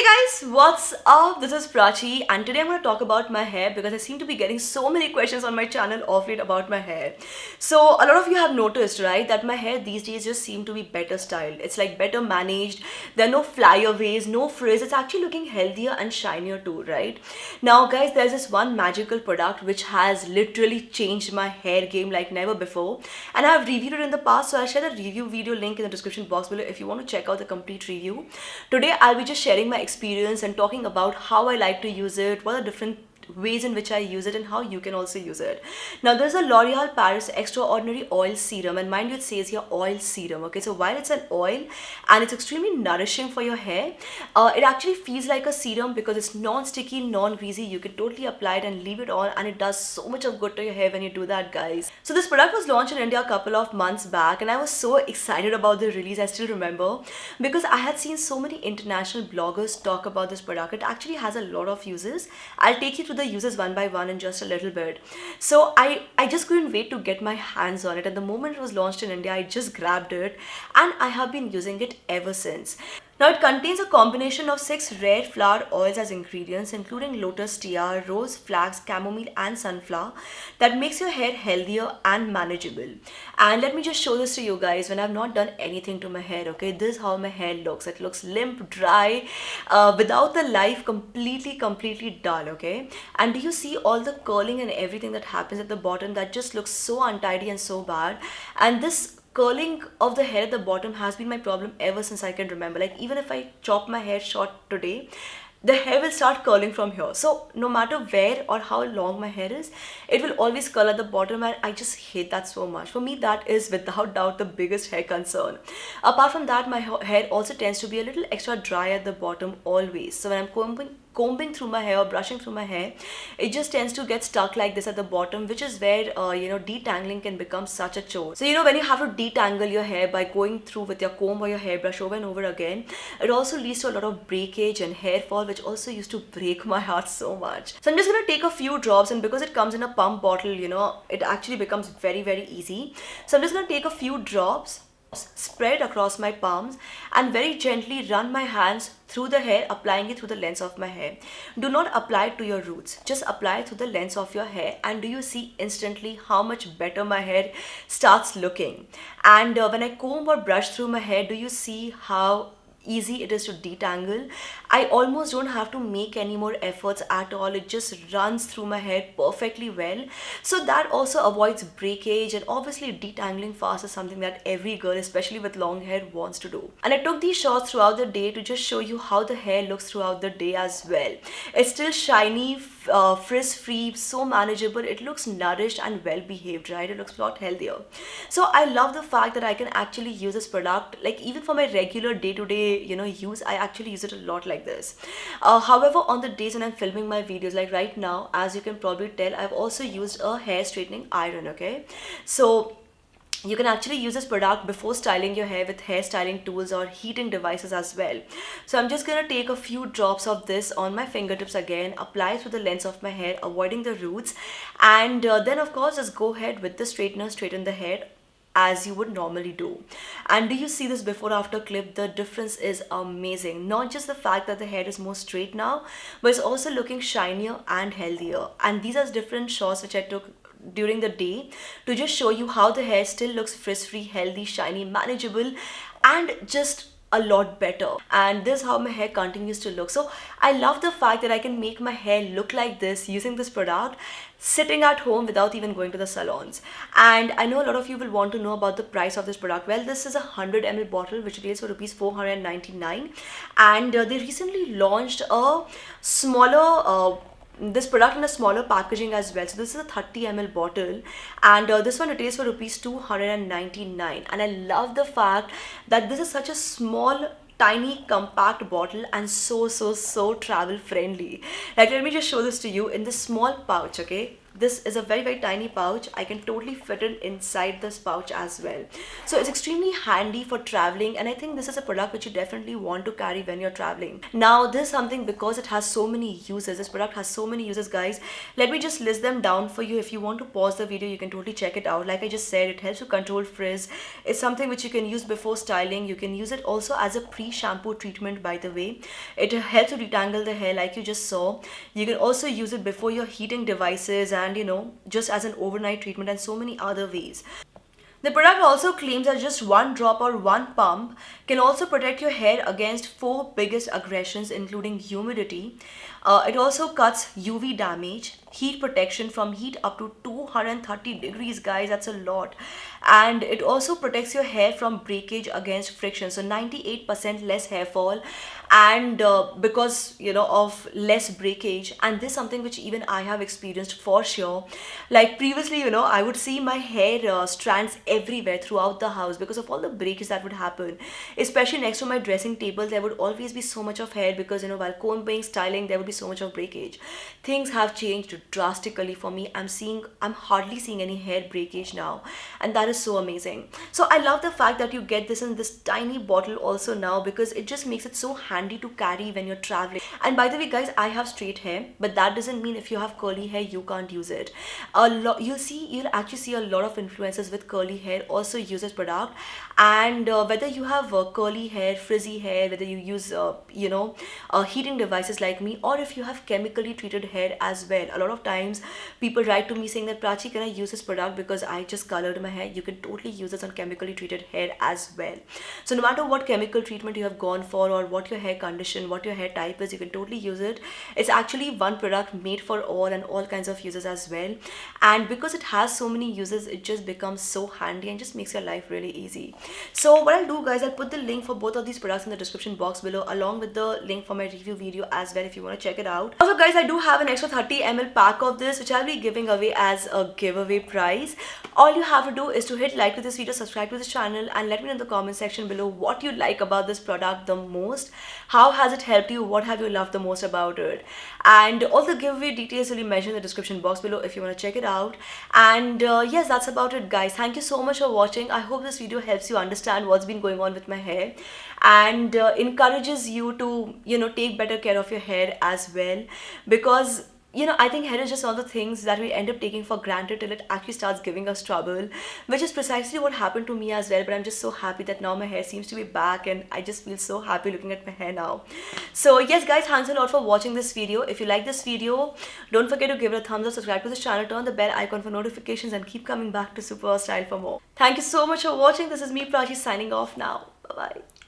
Hey guys, what's up? This is Prachi and today I'm going to talk about my hair because I seem to be getting so many questions on my channel of late about my hair. So a lot of you have noticed, right, that my hair these days just seem to be better styled. It's like better managed. There are no flyaways, no frizz. It's actually looking healthier and shinier too, right? Now guys, there's this one magical product which has literally changed my hair game like never before. And I've reviewed it in the past, so I'll share the review video link in the description box below if you want to check out the complete review. Today I'll be just sharing my experience and talking about how I like to use it, what are different ways in which I use it and how you can also use it. Now there's a L'Oreal Paris Extraordinary Oil Serum, and mind you it says here oil serum. Okay, so while it's an oil and it's extremely nourishing for your hair, it actually feels like a serum because it's non-sticky, non-greasy. You can totally apply it and leave it on and it does so much of good to your hair when you do that, guys. So this product was launched in India a couple of months back and I was so excited about the release. I still remember because I had seen so many international bloggers talk about this product. It actually has a lot of uses. I'll take you through the uses one by one in just a little bit. So I just couldn't wait to get my hands on it, and the moment it was launched in India I just grabbed it and I have been using it ever since. Now it contains a combination of 6 rare flower oils as ingredients, including lotus tiar, rose, flax, chamomile and sunflower, that makes your hair healthier and manageable. And let me just show this to you guys when I've not done anything to my hair. Okay, this is how my hair looks. It looks limp, dry, without the life, completely dull. Okay, and do you see all the curling and everything that happens at the bottom that just looks so untidy and so bad? And this curling of the hair at the bottom has been my problem ever since I can remember. Like even if I chop my hair short today, the hair will start curling from here. So no matter where or how long my hair is, it will always curl at the bottom, and I just hate that so much. For me, that is without doubt the biggest hair concern. Apart from that, my hair also tends to be a little extra dry at the bottom always. So when I'm combing through my hair or brushing through my hair, it just tends to get stuck like this at the bottom, which is where detangling can become such a chore. So when you have to detangle your hair by going through with your comb or your hairbrush over and over again, it also leads to a lot of breakage and hair fall, which also used to break my heart so much. So I'm just gonna take a few drops, and because it comes in a pump bottle, it actually becomes very easy. So I'm just gonna take a few drops, spread across my palms, and very gently run my hands through the hair, applying it through the length of my hair. Do not apply it to your roots, just apply it through the length of your hair, and do you see instantly how much better my hair starts looking? And when I comb or brush through my hair, do you see how easy it is to detangle? I almost don't have to make any more efforts at all. It just runs through my hair perfectly well. So that also avoids breakage, and obviously detangling fast is something that every girl, especially with long hair, wants to do. And I took these shots throughout the day to just show you how the hair looks throughout the day as well. It's still shiny, frizz-free, so manageable. It looks nourished and well behaved, right? It looks a lot healthier. So I love the fact that I can actually use this product, like even for my regular day-to-day use. I actually use it a lot like this. However, on the days when I'm filming my videos, like right now, as you can probably tell, I've also used a hair straightening iron. Okay, so you can actually use this product before styling your hair with hair styling tools or heating devices as well. So I'm just gonna take a few drops of this on my fingertips again, apply through the length of my hair, avoiding the roots, and then of course just go ahead with the straightener, straighten the hair as you would normally do. And do you see this before after clip? The difference is amazing. Not just the fact that the hair is more straight now, but it's also looking shinier and healthier. And these are different shots which I took during the day to just show you how the hair still looks frizz-free, healthy, shiny, manageable, and just a lot better. And this is how my hair continues to look. So I love the fact that I can make my hair look like this using this product, sitting at home without even going to the salons. And I know a lot of you will want to know about the price of this product. Well, this is a 100 ml bottle which retails for rupees 499, and they recently launched a smaller this product in a smaller packaging as well. So this is a 30 ml bottle, and this one retails for rupees 299. And I love the fact that this is such a small, tiny, compact bottle and so travel friendly. Like let me just show this to you in this small pouch. Okay, this is a very tiny pouch. I can totally fit it inside this pouch as well. So it's extremely handy for traveling, and I think this is a product which you definitely want to carry when you're traveling. Now this is something, because it has so many uses, this product has so many uses, guys. Let me just list them down for you. If you want to pause the video, you can totally check it out. Like I just said, it helps to control frizz. It's something which you can use before styling. You can use it also as a pre-shampoo treatment, by the way. It helps to detangle the hair like you just saw. You can also use it before your heating devices, and just as an overnight treatment, and so many other ways. The product also claims that just one drop or one pump can also protect your hair against 4 biggest aggressions, including humidity. It also cuts UV damage, heat protection from heat up to 230 degrees, guys. That's a lot. And it also protects your hair from breakage against friction, so 98% less hair fall, and because of less breakage. And this is something which even I have experienced for sure. Like previously, I would see my hair strands everywhere throughout the house because of all the breakage that would happen, especially next to my dressing table. There would always be so much of hair because while combing, styling, there would be so much of breakage. Things have changed drastically for me. I'm hardly seeing any hair breakage now, and that is so amazing. So I love the fact that you get this in this tiny bottle also now, because it just makes it so handy to carry when you're traveling. And by the way, guys, I have straight hair, but that doesn't mean if you have curly hair you can't use it. You'll actually see a lot of influencers with curly hair also use this product. And whether you have curly hair, frizzy hair, whether you use heating devices like me, or if you have chemically treated hair as well, a lot of times people write to me saying that, Prachi, can I use this product because I just colored my hair? You can totally use this on chemically treated hair as well. So no matter what chemical treatment you have gone for, or what your hair condition, what your hair type is, you can totally use it. It's actually one product made for all and all kinds of uses as well. And because it has so many uses, it just becomes so handy and just makes your life really easy. So what I'll do, guys, I'll put the link for both of these products in the description box below, along with the link for my review video as well, if you want to check it out. Also, guys, I do have an extra 30 ml pack of this, which I'll be giving away as a giveaway prize. All you have to do is to hit like to this video, subscribe to this channel, and let me know in the comment section below what you like about this product the most. How has it helped you? What have you loved the most about it? And all the giveaway details will be mentioned in the description box below if you want to check it out. And yes, that's about it, guys. Thank you so much for watching. I hope this video helps you understand what's been going on with my hair, and encourages you to take better care of your hair as well, because I think hair is just one of the things that we end up taking for granted till it actually starts giving us trouble, which is precisely what happened to me as well. But I'm just so happy that now my hair seems to be back, and I just feel so happy looking at my hair now. So yes, guys, thanks a lot for watching this video. If you like this video, don't forget to give it a thumbs up, subscribe to this channel, turn on the bell icon for notifications, and keep coming back to Super Style for more. Thank you so much for watching. This is me, Prachi, signing off now. Bye-bye.